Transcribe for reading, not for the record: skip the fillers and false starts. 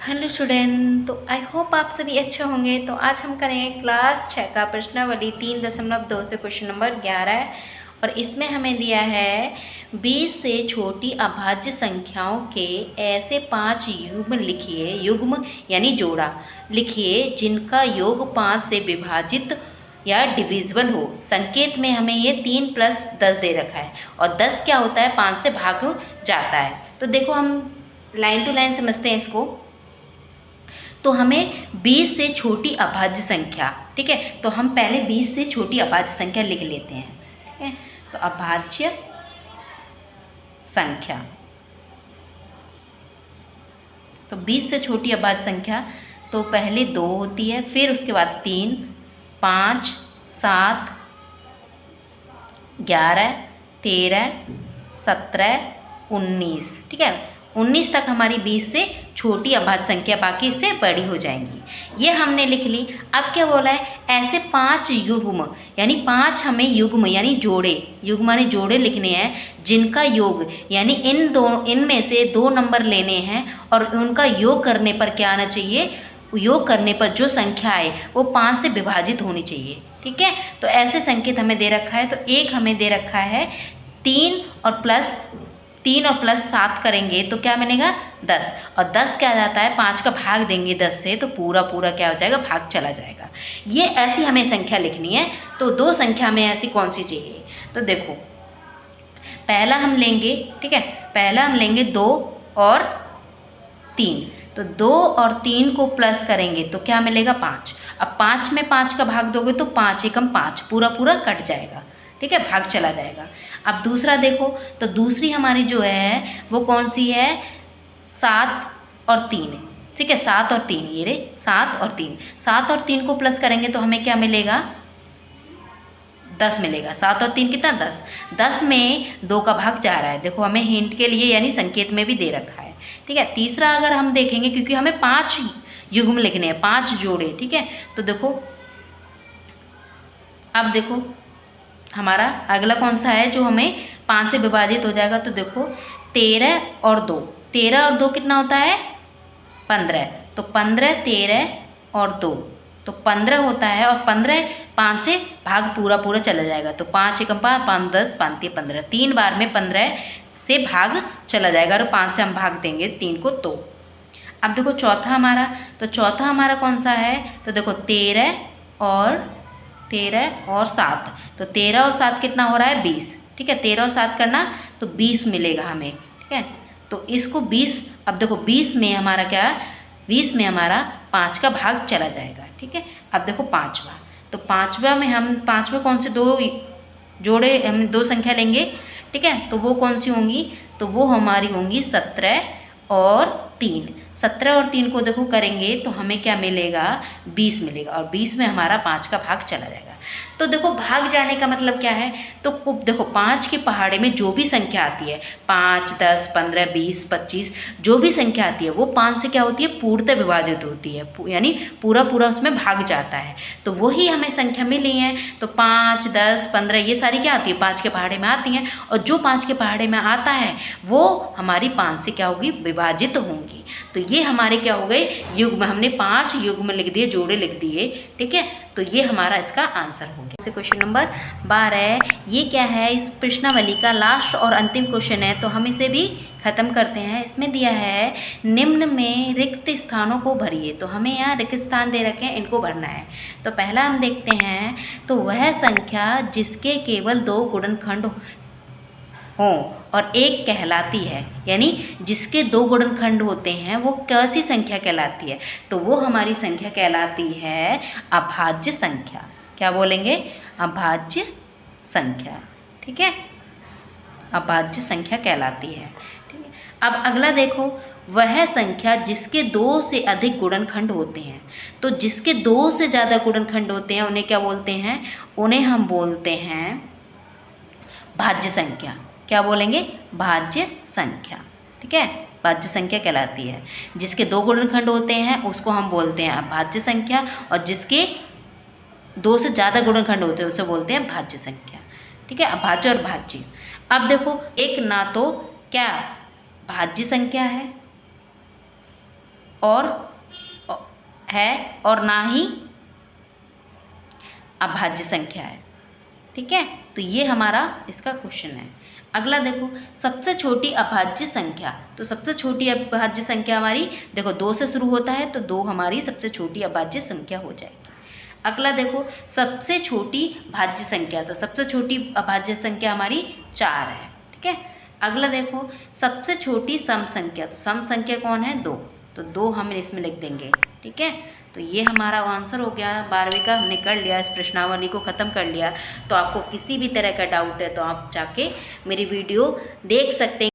Hello student, तो I hope आप सभी अच्छे होंगे। तो आज हम करेंगे क्लास 6 का प्रश्नावली 3.2 से क्वेश्चन नंबर 11 और इसमें हमें दिया है 20 से छोटी अभाज्य संख्याओं के ऐसे 5 युग्म लिखिए। युग्म यानी जोड़ा लिखिए जिनका योग 5 से विभाजित या डिविजिबल हो। संकेत में हमें ये 3 + 10 दे रखा है और 10 क्या होता है, 5 से भाग जाता है। तो देखो हम लाइन टू लाइन समझते हैं इसको। तो हमें 20 से छोटी अभाज्य संख्या, ठीक है, तो हम पहले 20 से छोटी अभाज्य संख्या लिख लेते हैं। ठीक है, तो अभाज्य संख्या, तो 20 से छोटी अभाज्य संख्या तो पहले 2 होती है, फिर उसके बाद 3, 5, 7, 11, 13, 17, 19। ठीक है, 19 तक हमारी 20 से छोटी अभाज्य संख्या, बाकी इससे बड़ी हो जाएंगी। ये हमने लिख ली। अब क्या बोला है, ऐसे 5 युग्म यानी 5 हमें युग्म यानी जोड़े, युग्म यानी जोड़े लिखने हैं जिनका योग यानी इनमें से 2 नंबर लेने हैं और उनका योग करने पर क्या आना चाहिए, योग करने पर जो संख्या आए वो 5 से विभाजित होनी चाहिए। ठीक है, तो ऐसे संकेत हमें दे रखा है। तो एक हमें दे रखा है 3 और प्लस 7 करेंगे तो क्या मिलेगा 10, और 10 क्या जाता है, 5 का भाग देंगे 10 से तो पूरा पूरा क्या हो जाएगा, भाग चला जाएगा। ये ऐसी हमें संख्या लिखनी है। तो 2 संख्या में ऐसी कौन सी चाहिए, तो देखो पहला हम लेंगे, ठीक है, पहला हम लेंगे 2 और 3। तो 2 और 3 को प्लस करेंगे तो क्या मिलेगा 5। अब 5 में 5 का भाग दोगे तो 5 एकम 5, पूरा पूरा कट जाएगा। ठीक है, भाग चला जाएगा। अब दूसरा देखो, तो दूसरी हमारी जो है वो कौन सी है, 7 और 3। ठीक है, 7 और 3, ये रे 7 और 3, 7 और 3 को प्लस करेंगे तो हमें क्या मिलेगा, 10 मिलेगा। 7 और 3 कितना, 10। 10 में 2 का भाग जा रहा है, देखो हमें हिंट के लिए यानी संकेत में भी दे रखा है। ठीक है, तीसरा अगर हम देखेंगे, क्योंकि हमें 5 युग्म लिखने हैं, 5 जोड़े। ठीक है, तो देखो अब देखो हमारा अगला कौन सा है जो हमें 5 से विभाजित हो जाएगा। तो देखो 13 और 2, 13 और 2 कितना होता है, 15। तो 15, 13 और 2 तो 15 होता है, और 15 5 से भाग पूरा पूरा चला जाएगा। तो 5 एकम 5, 5 10, 5 15, 3 बार में 15 से भाग चला जाएगा और 5 से हम भाग देंगे 3 को। तो अब देखो चौथा हमारा, तो चौथा हमारा कौन सा है, तो देखो 13 और 7। तो 13 और 7 कितना हो रहा है, 20। ठीक है, 13 और 7 करना तो 20 मिलेगा हमें। ठीक है, तो इसको 20, अब देखो 20 में हमारा क्या, 20 में हमारा 5 का भाग चला जाएगा। ठीक है, अब देखो पाँचवा, तो पाँचवा में हम पाँचवा कौन से 2 जोड़े, हम 2 संख्या लेंगे। ठीक है, तो वो कौन सी होंगी, तो वो हमारी होंगी 17 और 3। 17 और 3 को देखो करेंगे तो हमें क्या मिलेगा, 20 मिलेगा, और 20 में हमारा 5 का भाग चला जाएगा। तो देखो भाग जाने का मतलब क्या है, तो देखो 5 के पहाड़े में जो भी संख्या आती है, 5, 10, 15, 20, 25, जो भी संख्या आती है वो 5 से क्या होती है, पूर्णतः विभाजित होती है, यानी पूरा पूरा उसमें भाग जाता है। तो वही हमें संख्या मिली है। तो 5, 10, 15 ये सारी क्या आती है, 5 के पहाड़े में आती हैं, और जो 5 के पहाड़े में आता है वो हमारी 5 से क्या होगी, विभाजित होंगी। तो ये हमारे क्या हो गए, युग्म, हमने 5 युग्म लिख दिए, जोड़े लिख दिए। ठीक है, तो ये हमारा इसका आंसर हो गया। जैसे क्वेश्चन नंबर 12, ये क्या है, इस प्रश्नावली का लास्ट और अंतिम क्वेश्चन है, तो हम इसे भी खत्म करते हैं। इसमें दिया है निम्न में रिक्त स्थानों को भरिए। तो हमें यहाँ रिक्त स्थान दे रखे हैं, इनको भरना है। तो पहला हम देखते हैं, तो वह संख्या जिसके केवल 2 गुणनखंड हों और एक कहलाती है, यानी जिसके 2 गुणनखंड होते हैं वो कैसी संख्या कहलाती है, तो वो हमारी संख्या कहलाती है अभाज्य संख्या। क्या बोलेंगे, अभाज्य संख्या। ठीक है, अभाज्य संख्या कहलाती है। ठीक है, अब अगला देखो, वह संख्या जिसके 2 से अधिक गुणनखंड होते हैं। तो जिसके 2 से ज़्यादा गुणनखंड होते हैं उन्हें क्या बोलते हैं, उन्हें हम बोलते हैं भाज्य संख्या। क्या बोलेंगे, भाज्य संख्या। ठीक है, भाज्य संख्या कहलाती है। जिसके 2 गुणनखंड होते हैं उसको हम बोलते हैं अभाज्य संख्या, और जिसके 2 से ज़्यादा गुणनखंड होते हैं उसे बोलते हैं भाज्य संख्या। ठीक है, अभाज्य और भाज्य। अब देखो एक ना तो क्या भाज्य संख्या है, और है और ना ही अभाज्य संख्या है। ठीक है, तो ये हमारा इसका क्वेश्चन है। अगला देखो, सबसे छोटी अभाज्य संख्या। तो सबसे छोटी अभाज्य संख्या हमारी देखो 2 से शुरू होता है, तो 2 हमारी सबसे छोटी अभाज्य संख्या हो जाएगी। अगला देखो, सबसे छोटी भाज्य संख्या। तो सबसे छोटी अभाज्य संख्या हमारी 4 है। ठीक है, अगला देखो, सबसे छोटी सम संख्या। तो सम संख्या कौन है? 2, तो 2 हम इसमें लिख देंगे। ठीक है, तो ये हमारा आंसर हो गया 12वीं का, हमने कर लिया, इस प्रश्नावली को ख़त्म कर लिया। तो आपको किसी भी तरह का डाउट है तो आप जाके मेरी वीडियो देख सकते हैं।